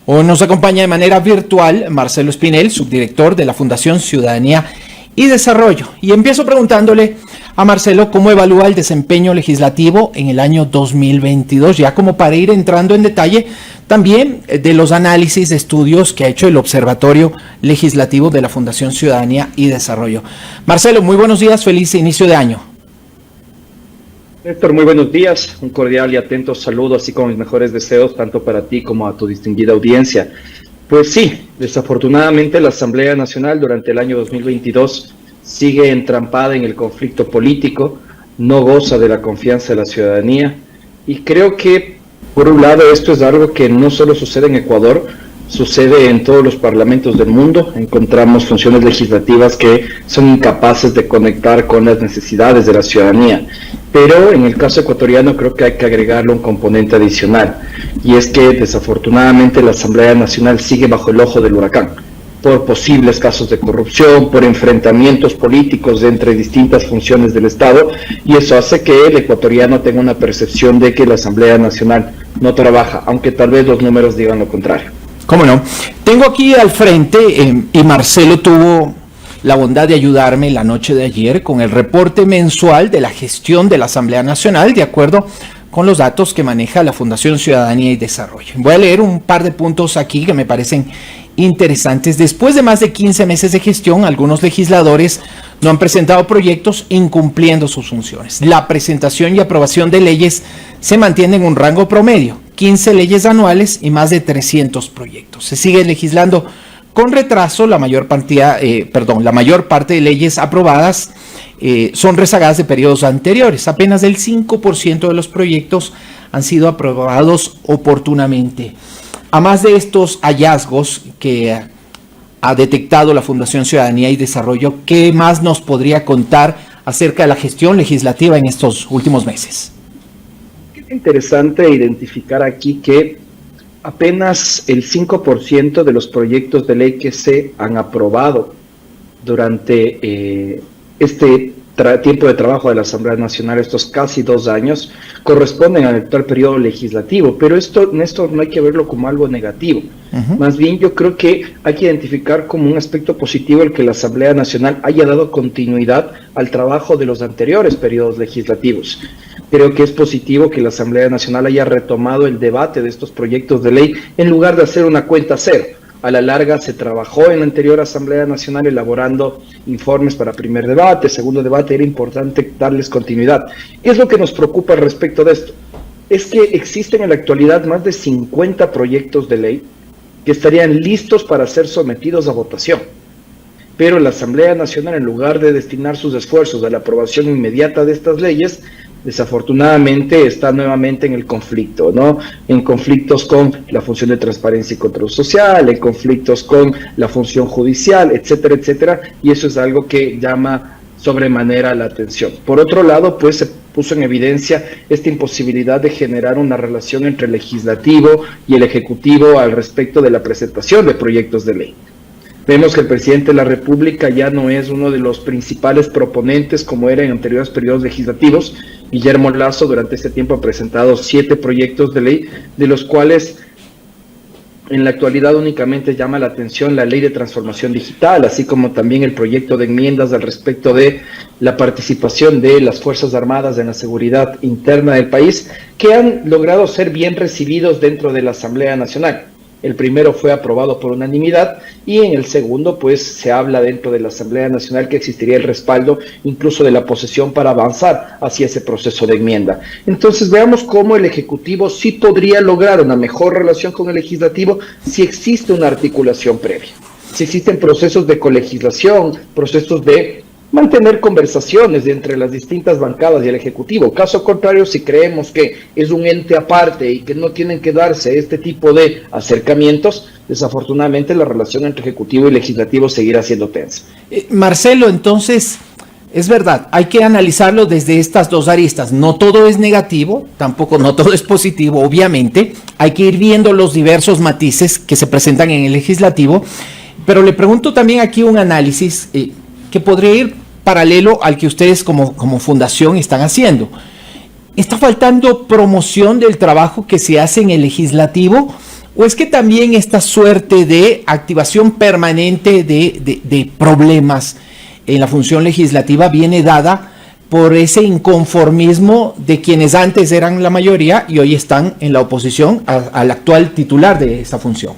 Hoy nos acompaña de manera virtual Marcelo Espinel, subdirector de la Fundación Ciudadanía y Desarrollo. Y empiezo preguntándole a Marcelo cómo evalúa el desempeño legislativo en el año 2022, ya como para ir entrando en detalle también de los análisis de estudios que ha hecho el Observatorio Legislativo de la Fundación Ciudadanía y Desarrollo. Marcelo, muy buenos días, feliz inicio de año. Héctor, muy buenos días, un cordial y atento saludo, así como mis mejores deseos, tanto para ti como a tu distinguida audiencia. Pues sí, desafortunadamente la Asamblea Nacional durante el año 2022 sigue entrampada en el conflicto político, no goza de la confianza de la ciudadanía, y creo que, por un lado, esto es algo que no solo sucede en Ecuador, sucede en todos los parlamentos del mundo. Encontramos funciones legislativas que son incapaces de conectar con las necesidades de la ciudadanía. Pero en el caso ecuatoriano creo que hay que agregarle un componente adicional, y es que desafortunadamente la Asamblea Nacional sigue bajo el ojo del huracán, por posibles casos de corrupción, por enfrentamientos políticos entre distintas funciones del Estado, y eso hace que el ecuatoriano tenga una percepción de que la Asamblea Nacional no trabaja, aunque tal vez los números digan lo contrario. ¿Cómo no? Tengo aquí al frente, y Marcelo tuvo la bondad de ayudarme la noche de ayer con el reporte mensual de la gestión de la Asamblea Nacional, de acuerdo con los datos que maneja la Fundación Ciudadanía y Desarrollo. Voy a leer un par de puntos aquí que me parecen interesantes. Después de más de 15 meses de gestión, algunos legisladores no han presentado proyectos incumpliendo sus funciones. La presentación y aprobación de leyes se mantiene en un rango promedio, 15 leyes anuales y más de 300 proyectos. Se sigue legislando con retraso. La mayor parte de leyes aprobadas son rezagadas de periodos anteriores. Apenas el 5% de los proyectos han sido aprobados oportunamente. A más de estos hallazgos que ha detectado la Fundación Ciudadanía y Desarrollo, ¿qué más nos podría contar acerca de la gestión legislativa en estos últimos meses? Es interesante identificar aquí que apenas el 5% de los proyectos de ley que se han aprobado durante este tiempo de trabajo de la Asamblea Nacional, estos casi 2 años, corresponden al actual periodo legislativo, pero esto no hay que verlo como algo negativo. Más bien yo creo que hay que identificar como un aspecto positivo el que la Asamblea Nacional haya dado continuidad al trabajo de los anteriores periodos legislativos. Creo que es positivo que la Asamblea Nacional haya retomado el debate de estos proyectos de ley en lugar de hacer una cuenta cero. A la larga se trabajó en la anterior Asamblea Nacional elaborando informes para primer debate, segundo debate, era importante darles continuidad. ¿Qué es lo que nos preocupa respecto de esto? Es que existen en la actualidad más de 50 proyectos de ley que estarían listos para ser sometidos a votación. Pero la Asamblea Nacional, en lugar de destinar sus esfuerzos a la aprobación inmediata de estas leyes, desafortunadamente está nuevamente en el conflicto, ¿no? En conflictos con la función de transparencia y control social, en conflictos con la función judicial, etcétera, etcétera, y eso es algo que llama sobremanera la atención. Por otro lado, pues se puso en evidencia esta imposibilidad de generar una relación entre el legislativo y el ejecutivo al respecto de la presentación de proyectos de ley. Vemos que el presidente de la República ya no es uno de los principales proponentes como era en anteriores periodos legislativos. Guillermo Lasso durante este tiempo ha presentado 7 proyectos de ley, de los cuales en la actualidad únicamente llama la atención la ley de transformación digital, así como también el proyecto de enmiendas al respecto de la participación de las Fuerzas Armadas en la seguridad interna del país, que han logrado ser bien recibidos dentro de la Asamblea Nacional. El primero fue aprobado por unanimidad y en el segundo pues se habla dentro de la Asamblea Nacional que existiría el respaldo incluso de la oposición para avanzar hacia ese proceso de enmienda. Entonces veamos cómo el Ejecutivo sí podría lograr una mejor relación con el Legislativo si existe una articulación previa, si existen procesos de colegislación, procesos de mantener conversaciones entre las distintas bancadas y el Ejecutivo. Caso contrario, si creemos que es un ente aparte y que no tienen que darse este tipo de acercamientos, desafortunadamente la relación entre Ejecutivo y Legislativo seguirá siendo tensa. Marcelo, entonces, es verdad, hay que analizarlo desde estas dos aristas. No todo es negativo, tampoco no todo es positivo, obviamente. Hay que ir viendo los diversos matices que se presentan en el Legislativo, pero le pregunto también aquí un análisis que podría ir paralelo al que ustedes como fundación están haciendo. ¿Está faltando promoción del trabajo que se hace en el legislativo ¿O es que también esta suerte de activación permanente de problemas en la función legislativa viene dada por ese inconformismo de quienes antes eran la mayoría y hoy están en la oposición al actual titular de esa función?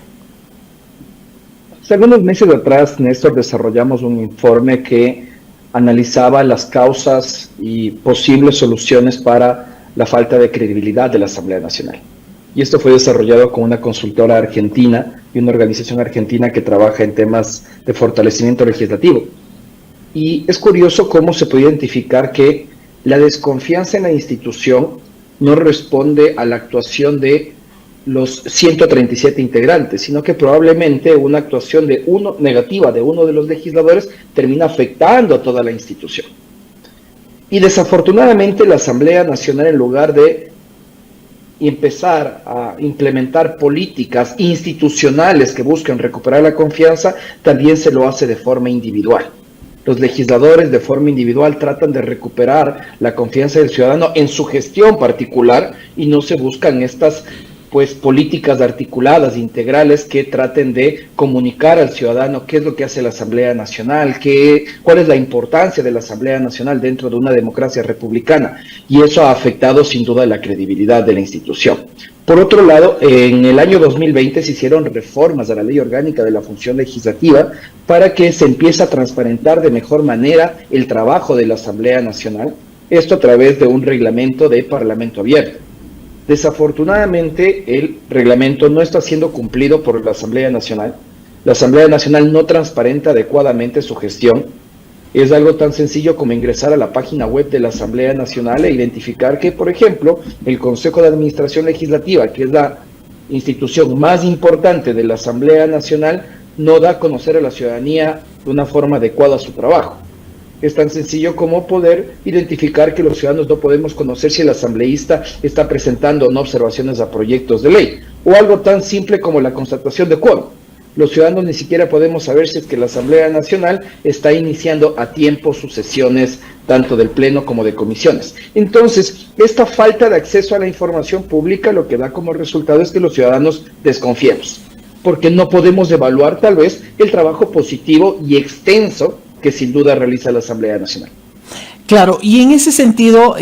Hace algunos meses atrás, Néstor, desarrollamos un informe que analizaba las causas y posibles soluciones para la falta de credibilidad de la Asamblea Nacional. Y esto fue desarrollado con una consultora argentina y una organización argentina que trabaja en temas de fortalecimiento legislativo. Y es curioso cómo se puede identificar que la desconfianza en la institución no responde a la actuación de los 137 integrantes, sino que probablemente una actuación negativa de uno de los legisladores termina afectando a toda la institución. Y desafortunadamente la Asamblea Nacional, en lugar de empezar a implementar políticas institucionales que buscan recuperar la confianza, también se lo hace de forma individual. Los legisladores de forma individual tratan de recuperar la confianza del ciudadano en su gestión particular y no se buscan estas políticas articuladas, integrales, que traten de comunicar al ciudadano qué es lo que hace la Asamblea Nacional, cuál es la importancia de la Asamblea Nacional dentro de una democracia republicana, y eso ha afectado sin duda la credibilidad de la institución. Por otro lado, en el año 2020 se hicieron reformas a la Ley Orgánica de la Función Legislativa para que se empiece a transparentar de mejor manera el trabajo de la Asamblea Nacional, esto a través de un reglamento de Parlamento Abierto. Desafortunadamente, el reglamento no está siendo cumplido por la Asamblea Nacional. La Asamblea Nacional no transparenta adecuadamente su gestión. Es algo tan sencillo como ingresar a la página web de la Asamblea Nacional e identificar que, por ejemplo, el Consejo de Administración Legislativa, que es la institución más importante de la Asamblea Nacional, no da a conocer a la ciudadanía de una forma adecuada su trabajo. Es tan sencillo como poder identificar que los ciudadanos no podemos conocer si el asambleísta está presentando o no observaciones a proyectos de ley, o algo tan simple como la constatación de quórum. Los ciudadanos ni siquiera podemos saber si es que la Asamblea Nacional está iniciando a tiempo sus sesiones, tanto del Pleno como de comisiones. Entonces, esta falta de acceso a la información pública lo que da como resultado es que los ciudadanos desconfiemos, porque no podemos evaluar tal vez el trabajo positivo y extenso que sin duda realiza la Asamblea Nacional. Claro, y en ese sentido,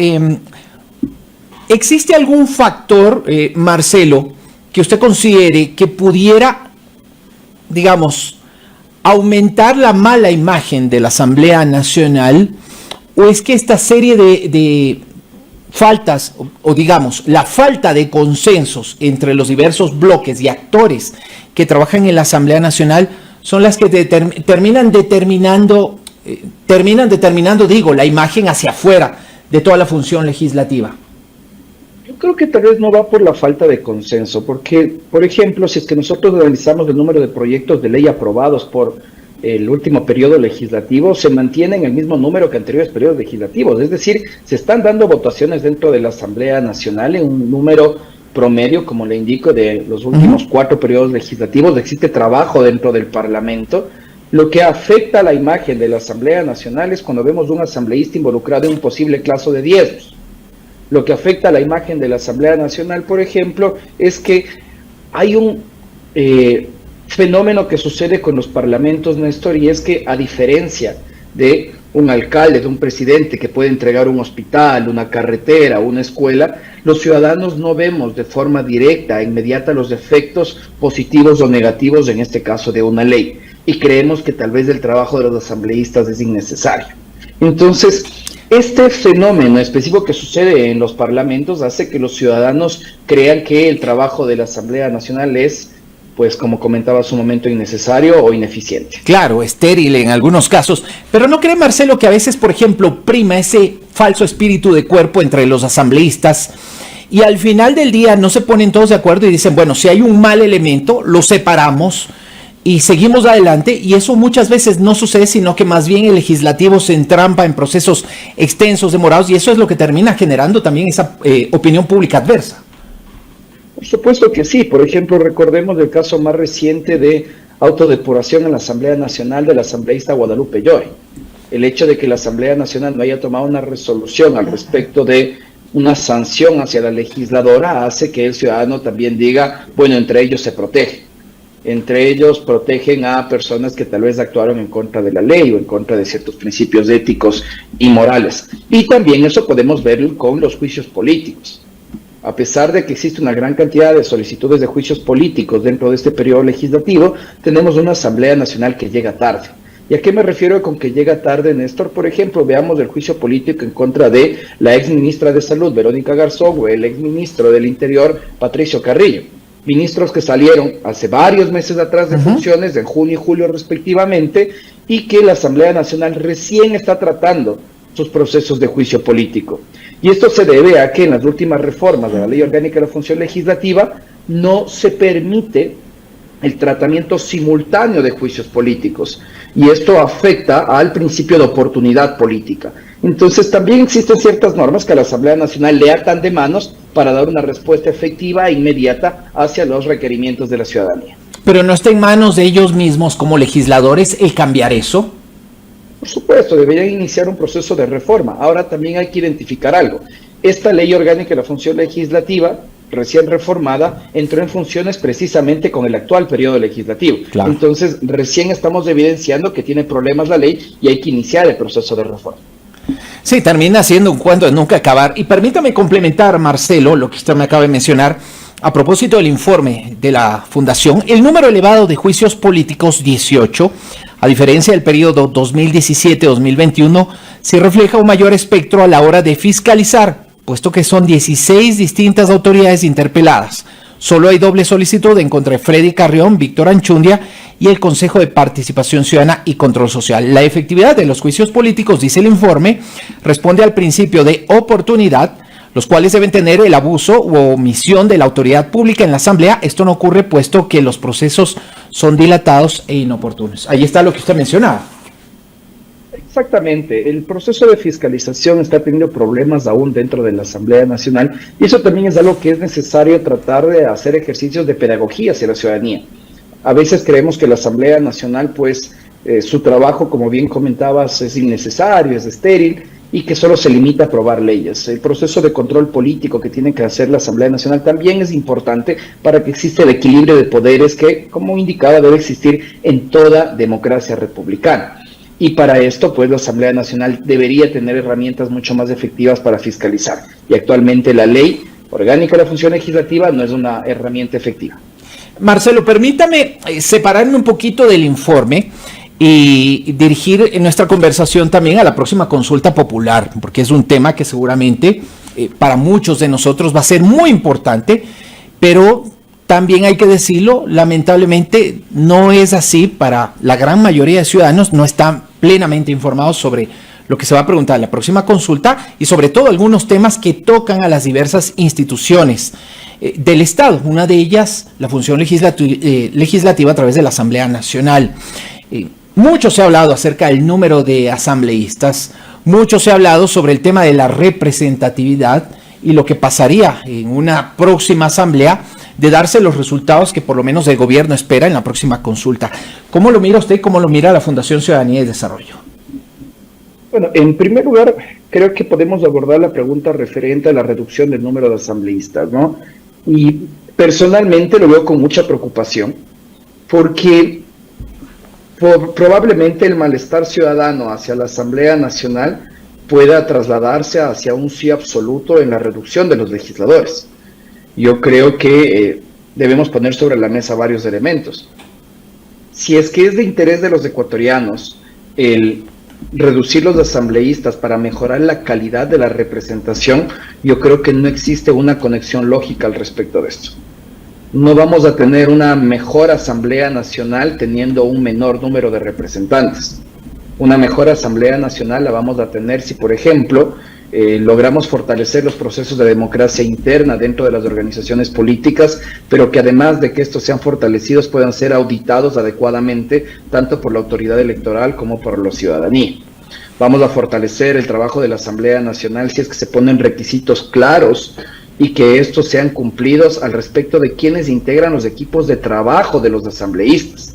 ¿existe algún factor, Marcelo, que usted considere que pudiera, digamos, aumentar la mala imagen de la Asamblea Nacional? ¿O es que esta serie de faltas, o digamos, la falta de consensos entre los diversos bloques y actores que trabajan en la Asamblea Nacional son las que terminan determinando, la imagen hacia afuera de toda la función legislativa? Yo creo que tal vez no va por la falta de consenso, porque, por ejemplo, si es que nosotros analizamos el número de proyectos de ley aprobados por el último periodo legislativo, se mantiene en el mismo número que anteriores periodos legislativos, es decir, se están dando votaciones dentro de la Asamblea Nacional en un número promedio, como le indico, de los últimos 4 periodos legislativos. Existe trabajo dentro del Parlamento. Lo que afecta a la imagen de la Asamblea Nacional es cuando vemos un asambleísta involucrado en un posible caso de diezmos. Lo que afecta a la imagen de la Asamblea Nacional, por ejemplo, es que hay un fenómeno que sucede con los parlamentos, Néstor, y es que, a diferencia de un alcalde, de un presidente que puede entregar un hospital, una carretera, una escuela, los ciudadanos no vemos de forma directa, inmediata, los efectos positivos o negativos, en este caso, de una ley. Y creemos que tal vez el trabajo de los asambleístas es innecesario. Entonces, este fenómeno específico que sucede en los parlamentos hace que los ciudadanos crean que el trabajo de la Asamblea Nacional es, pues como comentaba hace un momento, innecesario o ineficiente. Claro, estéril en algunos casos. Pero ¿no cree, Marcelo, que a veces, por ejemplo, prima ese falso espíritu de cuerpo entre los asambleístas y al final del día no se ponen todos de acuerdo y dicen, bueno, si hay un mal elemento, lo separamos y seguimos adelante? Y eso muchas veces no sucede, sino que más bien el legislativo se entrampa en procesos extensos, demorados, y eso es lo que termina generando también esa opinión pública adversa. Por supuesto que sí. Por ejemplo, recordemos el caso más reciente de autodepuración en la Asamblea Nacional de la asambleísta Guadalupe Llori. El hecho de que la Asamblea Nacional no haya tomado una resolución al respecto de una sanción hacia la legisladora hace que el ciudadano también diga, bueno, entre ellos se protege. Entre ellos protegen a personas que tal vez actuaron en contra de la ley o en contra de ciertos principios éticos y morales. Y también eso podemos verlo con los juicios políticos. A pesar de que existe una gran cantidad de solicitudes de juicios políticos dentro de este periodo legislativo, tenemos una Asamblea Nacional que llega tarde. ¿Y a qué me refiero con que llega tarde, Néstor? Por ejemplo, veamos el juicio político en contra de la ex ministra de Salud, Verónica Garzón, o el ex ministro del Interior, Patricio Carrillo. Ministros que salieron hace varios meses atrás de funciones, en junio y julio respectivamente, y que la Asamblea Nacional recién está tratando sus procesos de juicio político. Y esto se debe a que en las últimas reformas de la Ley Orgánica de la Función Legislativa no se permite el tratamiento simultáneo de juicios políticos, y esto afecta al principio de oportunidad política. Entonces también existen ciertas normas que a la Asamblea Nacional le atan de manos para dar una respuesta efectiva e inmediata hacia los requerimientos de la ciudadanía. ¿Pero no está en manos de ellos mismos como legisladores el cambiar eso? Por supuesto, deberían iniciar un proceso de reforma. Ahora también hay que identificar algo. Esta Ley Orgánica de la Función Legislativa, recién reformada, entró en funciones precisamente con el actual periodo legislativo. Claro. Entonces, recién estamos evidenciando que tiene problemas la ley y hay que iniciar el proceso de reforma. Sí, termina siendo un cuento de nunca acabar. Y permítame complementar, Marcelo, lo que usted me acaba de mencionar, a propósito del informe de la Fundación. El número elevado de juicios políticos, 18, a diferencia del periodo 2017-2021, sí refleja un mayor espectro a la hora de fiscalizar, puesto que son 16 distintas autoridades interpeladas. Solo hay doble solicitud en contra de Freddy Carrión, Víctor Anchundia y el Consejo de Participación Ciudadana y Control Social. La efectividad de los juicios políticos, dice el informe, responde al principio de oportunidad, los cuales deben tener el abuso u omisión de la autoridad pública en la Asamblea. Esto no ocurre puesto que los procesos son dilatados e inoportunos. Ahí está lo que usted mencionaba. Exactamente, el proceso de fiscalización está teniendo problemas aún dentro de la Asamblea Nacional y eso también es algo que es necesario tratar de hacer ejercicios de pedagogía hacia la ciudadanía. A veces creemos que la Asamblea Nacional, pues, su trabajo, como bien comentabas, es innecesario, es estéril y que solo se limita a aprobar leyes. El proceso de control político que tiene que hacer la Asamblea Nacional también es importante para que exista el equilibrio de poderes que, como indicaba, debe existir en toda democracia republicana. Y para esto, pues, la Asamblea Nacional debería tener herramientas mucho más efectivas para fiscalizar. Y actualmente la Ley Orgánica de la Función Legislativa no es una herramienta efectiva. Marcelo, permítame separarme un poquito del informe y dirigir nuestra conversación también a la próxima consulta popular, porque es un tema que seguramente para muchos de nosotros va a ser muy importante, pero también hay que decirlo, lamentablemente no es así para la gran mayoría de ciudadanos, no están plenamente informados sobre lo que se va a preguntar en la próxima consulta y sobre todo algunos temas que tocan a las diversas instituciones del Estado, una de ellas la función legislativa a través de la Asamblea Nacional. Mucho se ha hablado acerca del número de asambleístas, mucho se ha hablado sobre el tema de la representatividad y lo que pasaría en una próxima asamblea de darse los resultados que por lo menos el gobierno espera en la próxima consulta. ¿Cómo lo mira usted? ¿Cómo lo mira la Fundación Ciudadanía y Desarrollo? Bueno, en primer lugar, creo que podemos abordar la pregunta referente a la reducción del número de asambleístas, ¿no? Y personalmente lo veo con mucha preocupación, porque probablemente el malestar ciudadano hacia la Asamblea Nacional pueda trasladarse hacia un sí absoluto en la reducción de los legisladores. Yo creo que debemos poner sobre la mesa varios elementos. Si es que es de interés de los ecuatorianos el reducir los asambleístas para mejorar la calidad de la representación, yo creo que no existe una conexión lógica al respecto de esto. No vamos a tener una mejor Asamblea Nacional teniendo un menor número de representantes. Una mejor Asamblea Nacional la vamos a tener si, por ejemplo, logramos fortalecer los procesos de democracia interna dentro de las organizaciones políticas, pero que además de que estos sean fortalecidos puedan ser auditados adecuadamente tanto por la autoridad electoral como por la ciudadanía. Vamos a fortalecer el trabajo de la Asamblea Nacional si es que se ponen requisitos claros y que estos sean cumplidos al respecto de quienes integran los equipos de trabajo de los asambleístas.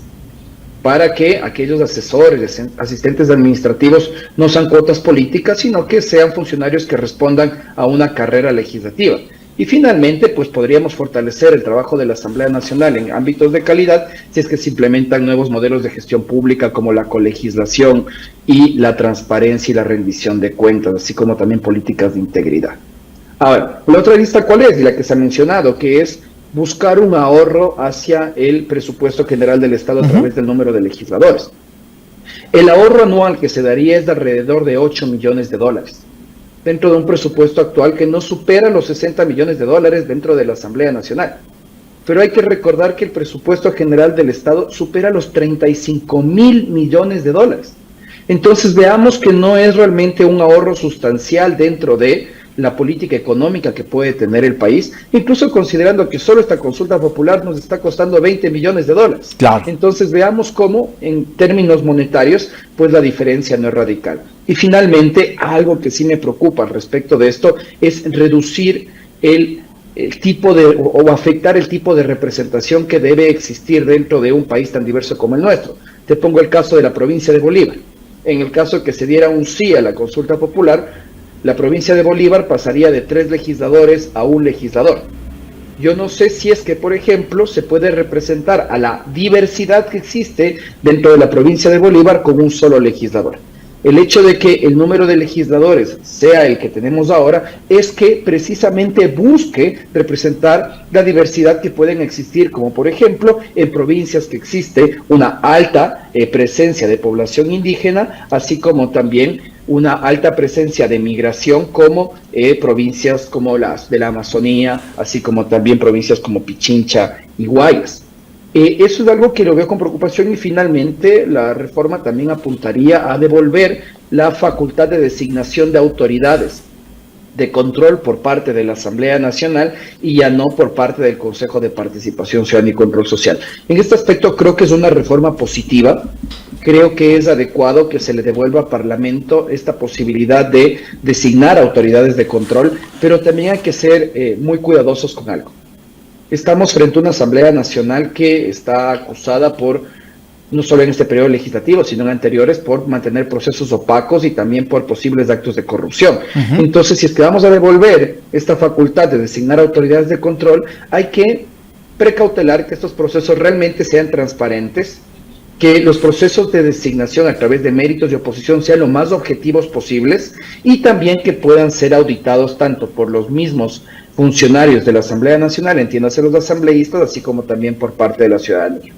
para que aquellos asesores, asistentes administrativos no sean cuotas políticas, sino que sean funcionarios que respondan a una carrera legislativa. Y finalmente, pues podríamos fortalecer el trabajo de la Asamblea Nacional en ámbitos de calidad si es que se implementan nuevos modelos de gestión pública como la colegislación y la transparencia y la rendición de cuentas, así como también políticas de integridad. Ahora, la otra lista, ¿cuál es? Y la que se ha mencionado, que es buscar un ahorro hacia el presupuesto general del Estado a través del número de legisladores. El ahorro anual que se daría es de alrededor de 8 millones de dólares, dentro de un presupuesto actual que no supera los 60 millones de dólares dentro de la Asamblea Nacional. Pero hay que recordar que el presupuesto general del Estado supera los 35.000 millones de dólares. Entonces veamos que no es realmente un ahorro sustancial dentro de la política económica que puede tener el país, incluso considerando que solo esta consulta popular nos está costando 20 millones de dólares. Claro. Entonces veamos cómo en términos monetarios, pues la diferencia no es radical. Y finalmente, algo que sí me preocupa al respecto de esto es reducir el tipo de, o afectar el tipo de representación que debe existir dentro de un país tan diverso como el nuestro. Te pongo el caso de la provincia de Bolívar. En el caso que se diera un sí a la consulta popular, la provincia de Bolívar pasaría de 3 legisladores a 1 legislador. Yo no sé si es que, por ejemplo, se puede representar a la diversidad que existe dentro de la provincia de Bolívar con un solo legislador. El hecho de que el número de legisladores sea el que tenemos ahora es que precisamente busque representar la diversidad que pueden existir, como por ejemplo en provincias que existe una alta presencia de población indígena, así como también una alta presencia de migración, como provincias como las de la Amazonía, así como también provincias como Pichincha y Guayas. Eso es algo que lo veo con preocupación, y finalmente la reforma también apuntaría a devolver la facultad de designación de autoridades de control por parte de la Asamblea Nacional y ya no por parte del Consejo de Participación Ciudadana y Control Social. En este aspecto creo que es una reforma positiva. Creo que es adecuado que se le devuelva al Parlamento esta posibilidad de designar autoridades de control, pero también hay que ser muy cuidadosos con algo. Estamos frente a una Asamblea Nacional que está acusada por, no solo en este periodo legislativo, sino en anteriores, por mantener procesos opacos y también por posibles actos de corrupción. Entonces, si es que vamos a devolver esta facultad de designar autoridades de control, hay que precautelar que estos procesos realmente sean transparentes, que los procesos de designación a través de méritos y oposición sean lo más objetivos posibles, y también que puedan ser auditados tanto por los mismos funcionarios de la Asamblea Nacional, entiéndase los asambleístas, así como también por parte de la ciudadanía.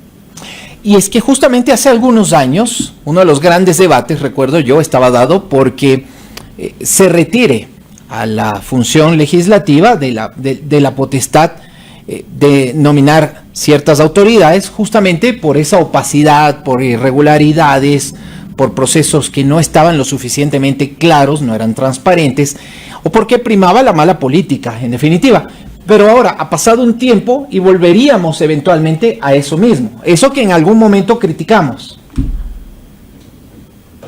Y es que justamente hace algunos años, uno de los grandes debates, recuerdo yo, estaba dado porque se retire a la función legislativa de la potestad de nominar ciertas autoridades, justamente por esa opacidad, por irregularidades, por procesos que no estaban lo suficientemente claros, no eran transparentes, o porque primaba la mala política, en definitiva. Pero ahora ha pasado un tiempo y volveríamos eventualmente a eso mismo, eso que en algún momento criticamos.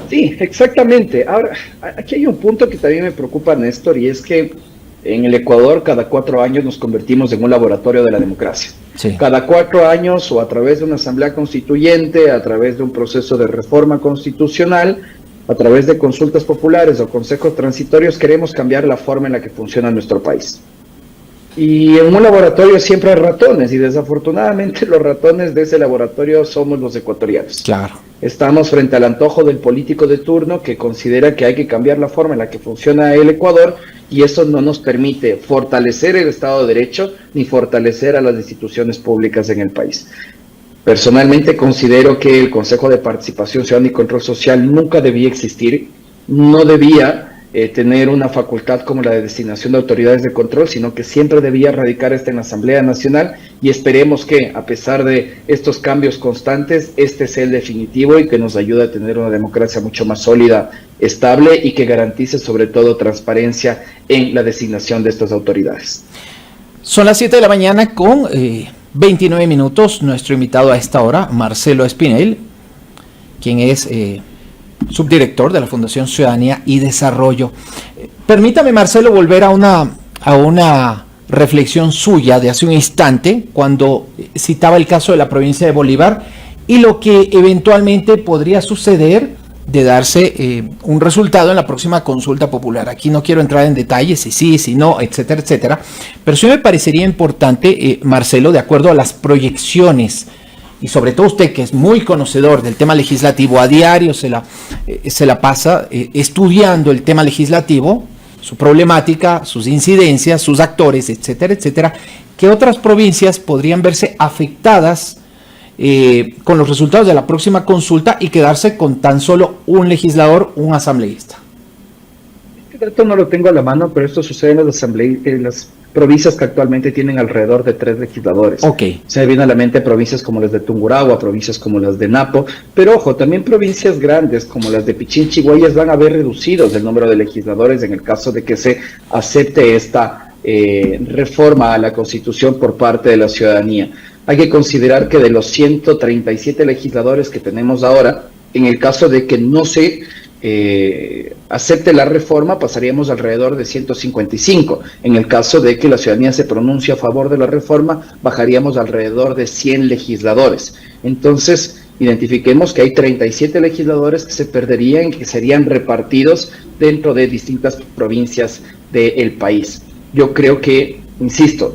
Sí, exactamente. Ahora, aquí hay un punto que también me preocupa, Néstor, y es que en el Ecuador cada 4 años nos convertimos en un laboratorio de la democracia. Sí. Cada 4 años, o a través de una asamblea constituyente, a través de un proceso de reforma constitucional, a través de consultas populares o consejos transitorios, queremos cambiar la forma en la que funciona nuestro país. Y en un laboratorio siempre hay ratones, y desafortunadamente los ratones de ese laboratorio somos los ecuatorianos. Claro. Estamos frente al antojo del político de turno que considera que hay que cambiar la forma en la que funciona el Ecuador, y eso no nos permite fortalecer el Estado de Derecho ni fortalecer a las instituciones públicas en el país. Personalmente considero que el Consejo de Participación Ciudadana y Control Social nunca debía existir, no debía tener una facultad como la de designación de autoridades de control, sino que siempre debía radicar en la Asamblea Nacional, y esperemos que, a pesar de estos cambios constantes, este sea el definitivo y que nos ayude a tener una democracia mucho más sólida, estable, y que garantice sobre todo transparencia en la designación de estas autoridades. Son las 7 de la mañana con 29 minutos. Nuestro invitado a esta hora, Marcelo Espinel, quien es subdirector de la Fundación Ciudadanía y Desarrollo. Permítame, Marcelo, volver a una reflexión suya de hace un instante, cuando citaba el caso de la provincia de Bolívar, y lo que eventualmente podría suceder de darse un resultado en la próxima consulta popular. Aquí no quiero entrar en detalles, si sí, si no, etcétera, etcétera, pero sí me parecería importante, Marcelo, de acuerdo a las proyecciones, y sobre todo usted que es muy conocedor del tema legislativo, a diario se la pasa estudiando el tema legislativo, su problemática, sus incidencias, sus actores, etcétera, etcétera, ¿qué otras provincias podrían verse afectadas con los resultados de la próxima consulta y quedarse con tan solo un legislador, un asambleísta? Este dato no lo tengo a la mano, pero esto sucede en las provincias que actualmente tienen alrededor de 3 legisladores. Okay. Se me viene a la mente provincias como las de Tungurahua, provincias como las de Napo, pero ojo, también provincias grandes como las de Pichincha y Guayas van a ver reducidos el número de legisladores en el caso de que se acepte esta reforma a la Constitución por parte de la ciudadanía. Hay que considerar que de los 137 legisladores que tenemos ahora, en el caso de que no se acepte la reforma, pasaríamos alrededor de 155. En el caso de que la ciudadanía se pronuncie a favor de la reforma, bajaríamos alrededor de 100 legisladores. Entonces, identifiquemos que hay 37 legisladores que se perderían y que serían repartidos dentro de distintas provincias del país. Yo creo que, insisto,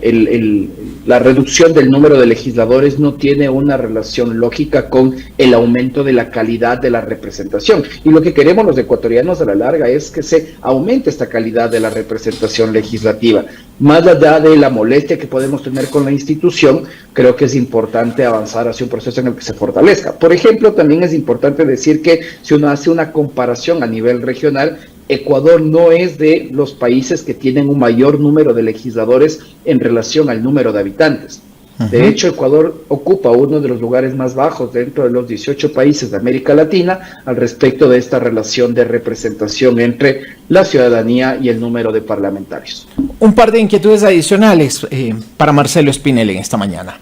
la reducción del número de legisladores no tiene una relación lógica con el aumento de la calidad de la representación. Y lo que queremos los ecuatorianos a la larga es que se aumente esta calidad de la representación legislativa. Más allá de la molestia que podemos tener con la institución, creo que es importante avanzar hacia un proceso en el que se fortalezca. Por ejemplo, también es importante decir que si uno hace una comparación a nivel regional, Ecuador no es de los países que tienen un mayor número de legisladores en relación al número de habitantes. De hecho, Ecuador ocupa uno de los lugares más bajos dentro de los 18 países de América Latina al respecto de esta relación de representación entre la ciudadanía y el número de parlamentarios. Un par de inquietudes adicionales para Marcelo Spinelli en esta mañana.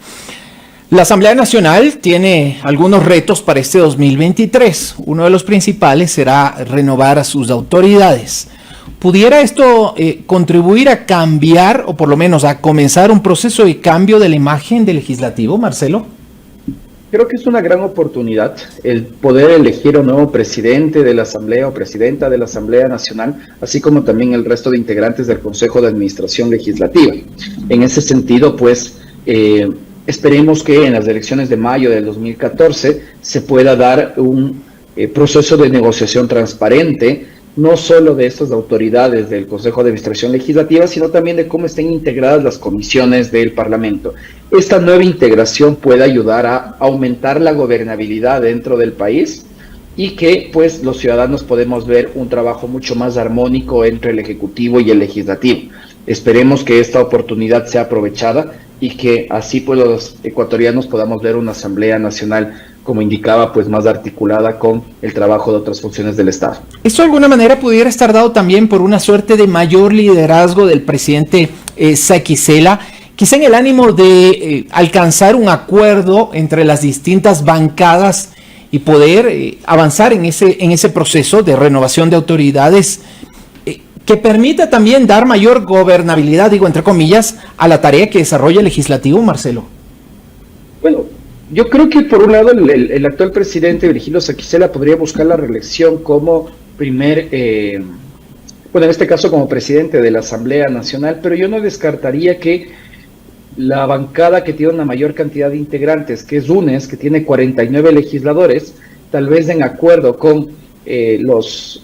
La Asamblea Nacional tiene algunos retos para este 2023. Uno de los principales será renovar a sus autoridades. ¿Pudiera esto contribuir a cambiar o por lo menos a comenzar un proceso de cambio de la imagen del legislativo, Marcelo? Creo que es una gran oportunidad el poder elegir un nuevo presidente de la Asamblea o presidenta de la Asamblea Nacional, así como también el resto de integrantes del Consejo de Administración Legislativa. En ese sentido, pues, esperemos que en las elecciones de mayo del 2014 se pueda dar un proceso de negociación transparente, no solo de estas autoridades del Consejo de Administración Legislativa, sino también de cómo estén integradas las comisiones del Parlamento. Esta nueva integración puede ayudar a aumentar la gobernabilidad dentro del país y que pues los ciudadanos podemos ver un trabajo mucho más armónico entre el Ejecutivo y el Legislativo. Esperemos que esta oportunidad sea aprovechada y que así pues los ecuatorianos podamos ver una Asamblea Nacional, como indicaba, pues más articulada con el trabajo de otras funciones del Estado. ¿Esto de alguna manera pudiera estar dado también por una suerte de mayor liderazgo del presidente Saquicela, quizá en el ánimo de alcanzar un acuerdo entre las distintas bancadas y poder avanzar en ese proceso de renovación de autoridades que permita también dar mayor gobernabilidad, digo entre comillas, a la tarea que desarrolla el legislativo, Marcelo? Bueno, yo creo que por un lado el actual presidente Virgilio Saquicela podría buscar la reelección como en este caso como presidente de la Asamblea Nacional, pero yo no descartaría que la bancada que tiene una mayor cantidad de integrantes, que es UNES, que tiene 49 legisladores, tal vez en acuerdo con los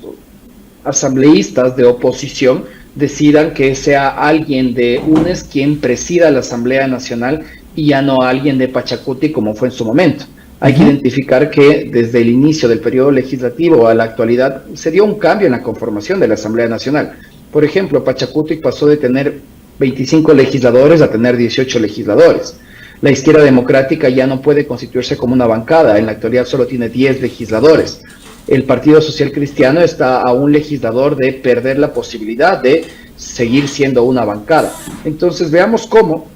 asambleístas de oposición, decidan que sea alguien de UNES quien presida la Asamblea Nacional y ya no alguien de Pachacuti como fue en su momento. Hay que identificar que desde el inicio del periodo legislativo a la actualidad se dio un cambio en la conformación de la Asamblea Nacional. Por ejemplo, Pachacuti pasó de tener 25 legisladores a tener 18 legisladores. La izquierda democrática ya no puede constituirse como una bancada, en la actualidad solo tiene 10 legisladores. El Partido Social Cristiano está a un legislador de perder la posibilidad de seguir siendo una bancada. Entonces veamos cómo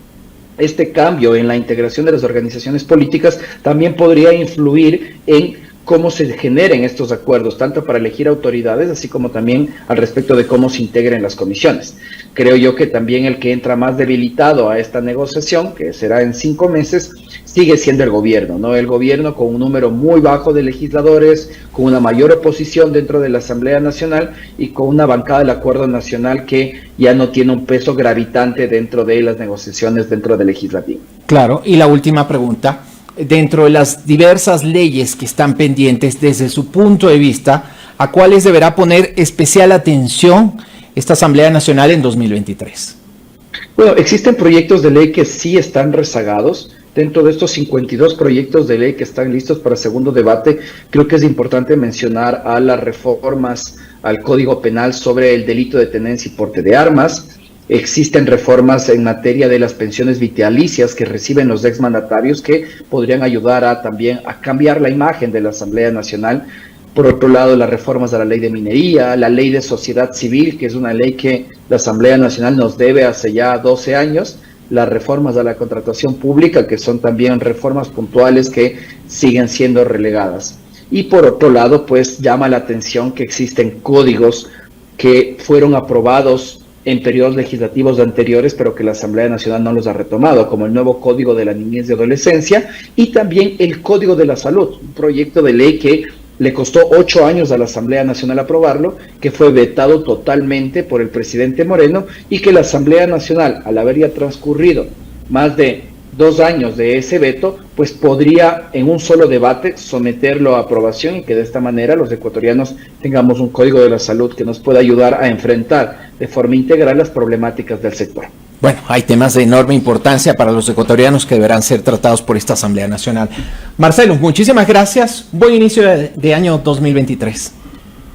este cambio en la integración de las organizaciones políticas también podría influir en cómo se generen estos acuerdos, tanto para elegir autoridades, así como también al respecto de cómo se integren las comisiones. Creo yo que también el que entra más debilitado a esta negociación, que será en 5 meses, sigue siendo el gobierno, ¿no? El gobierno con un número muy bajo de legisladores, con una mayor oposición dentro de la Asamblea Nacional y con una bancada del Acuerdo Nacional que ya no tiene un peso gravitante dentro de las negociaciones dentro del legislativo. Claro, y la última pregunta. Dentro de las diversas leyes que están pendientes, desde su punto de vista, ¿a cuáles deberá poner especial atención esta Asamblea Nacional en 2023? Bueno, existen proyectos de ley que sí están rezagados. Dentro de estos 52 proyectos de ley que están listos para segundo debate, creo que es importante mencionar a las reformas al Código Penal sobre el delito de tenencia y porte de armas. Existen reformas en materia de las pensiones vitalicias que reciben los exmandatarios que podrían ayudar también a cambiar la imagen de la Asamblea Nacional. Por otro lado, las reformas a la ley de minería, la ley de sociedad civil, que es una ley que la Asamblea Nacional nos debe hace ya 12 años, las reformas a la contratación pública, que son también reformas puntuales que siguen siendo relegadas. Y por otro lado, pues llama la atención que existen códigos que fueron aprobados en periodos legislativos anteriores, pero que la Asamblea Nacional no los ha retomado, como el nuevo Código de la Niñez y Adolescencia y también el Código de la Salud, un proyecto de ley que le costó 8 años a la Asamblea Nacional aprobarlo, que fue vetado totalmente por el presidente Moreno y que la Asamblea Nacional, al haber ya transcurrido más de 2 años de ese veto, pues podría en un solo debate someterlo a aprobación y que de esta manera los ecuatorianos tengamos un Código de la Salud que nos pueda ayudar a enfrentar de forma integral las problemáticas del sector. Bueno, hay temas de enorme importancia para los ecuatorianos que deberán ser tratados por esta Asamblea Nacional. Marcelo, muchísimas gracias. Buen inicio de año 2023.